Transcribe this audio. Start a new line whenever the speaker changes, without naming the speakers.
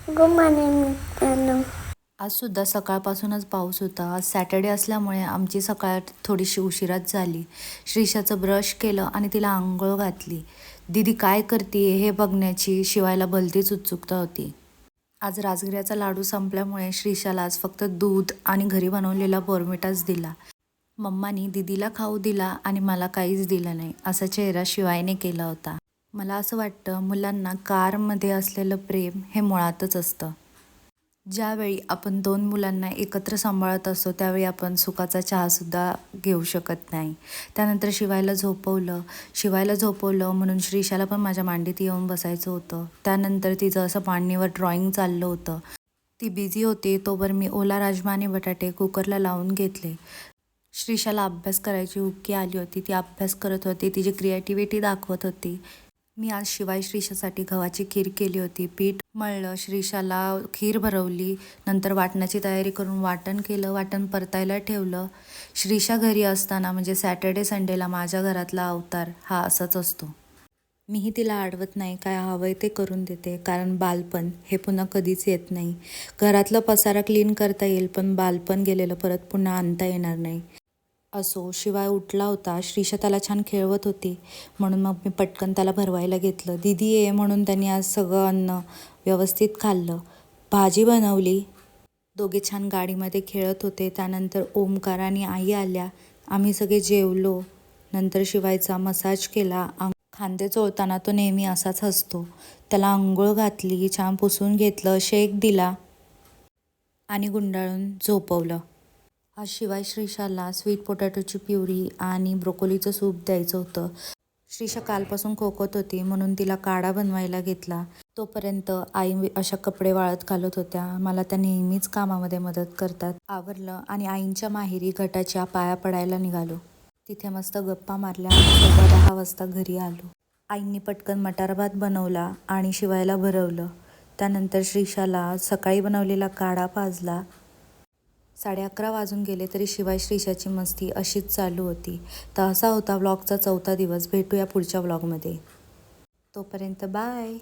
Good morning मित्रांनो.
आज सुद्धा सकाळपासूनच पाऊस होता. आज सॅटर्डे असल्यामुळे आमची सकाळ थोडीशी उशिराच झाली. श्रीशाचं ब्रश केलं आणि तिला आंघोळ घातली. दीदी काय करते हे बघण्याची शिवायला भलतीच उत्सुकता होती. आज राजगिऱ्याचा लाडू संपल्यामुळे श्रीशाला आज फक्त दूध आणि घरी बनवलेला बोर्नव्हिटाच दिला. मम्मानी दीदीला खाऊ दिला आणि मला काहीच दिलं नाही असा चेहरा शिवायने केला होता. मला असं वाटतं मुलांना कारमध्ये असलेलं प्रेम हे मुळातच असतं. ज्यावेळी आपण 2 मुलांना एकत्र सांभाळत असतो त्यावेळी आपण सुखाचा चहासुद्धा घेऊ शकत नाही. त्यानंतर शिवायला झोपवलं म्हणून श्रीशाला पण माझ्या मांडीत येऊन बसायचं होतं. त्यानंतर तिचं असं मांडीवर ड्रॉइंग चाललं होतं. ती बिझी होती तोवर मी ओला राजमा आणि बटाटे कुकरला लावून घेतले. श्रीशाला अभ्यास करायची हुक्की आली होती. ती अभ्यास करत होती, तिची क्रिएटिव्हिटी दाखवत होती. मी आज श्रीशासाठी गव्हाची खीर केली होती. पीठ मळलं, श्रीशाला खीर भरवली, नंतर वाटणाची तयारी करून वाटण केलं, वाटण परतायला ठेवलं. श्रीशा घरी असताना म्हणजे सॅटर्डे संडेला माझ्या घरातला अवतार हा असाच असतो. मीही तिला अडवत नाही, काय हवंय ते करून देते, कारण बालपण हे पुन्हा कधीच येत नाही. घरातलं पसारा क्लीन करता येईल पण बालपण गेलेलं परत पुन्हा आणता येणार नाही. असो, शिवाय उठला होता. श्रीशा त्याला छान खेळवत होती म्हणून मग मी पटकन त्याला भरवायला घेतलं. दीदी ये म्हणून त्यांनी आज सगळं अन्न व्यवस्थित खाल्लं. भाजी बनवली. दोघे छान गाडीमध्ये खेळत होते. त्यानंतर ओमकार आणि आई आल्या. आम्ही सगळे जेवलो. नंतर शिवायचा मसाज केला. खांदे चोळताना तो नेहमी असाच हसतो. त्याला अंघोळ घातली, छान पुसून घेतलं, शेक दिला आणि गुंडाळून झोपवलं. आज शिवाय श्रीशाला स्वीट पोटॅटोची प्युरी आणि ब्रोकोलीचं सूप द्यायचं होतं. श्रीशा कालपासून खोकत होती म्हणून तिला काढा बनवायला घेतला. तोपर्यंत आई अशा कपडे वाळत घालत होत्या. मला त्या नेहमीच कामामध्ये मदत करतात. आवरलं आणि आईंच्या माहेरी घटाच्या पाया पडायला निघालो. तिथे मस्त गप्पा मारल्या आणि 10:15 वाजता घरी आलो. आईंनी पटकन मटार भात बनवला आणि शिवायला भरवलं. त्यानंतर श्रीशाला सकाळी बनवलेला काढा पाजला. 11:30 वाजून गेले तरी शिवाय श्रीशाची मस्ती अशीच चालू होती. तर असा होता व्लॉगचा 4था दिवस. भेटूया पुढच्या व्लॉगमध्ये. तोपर्यंत बाय.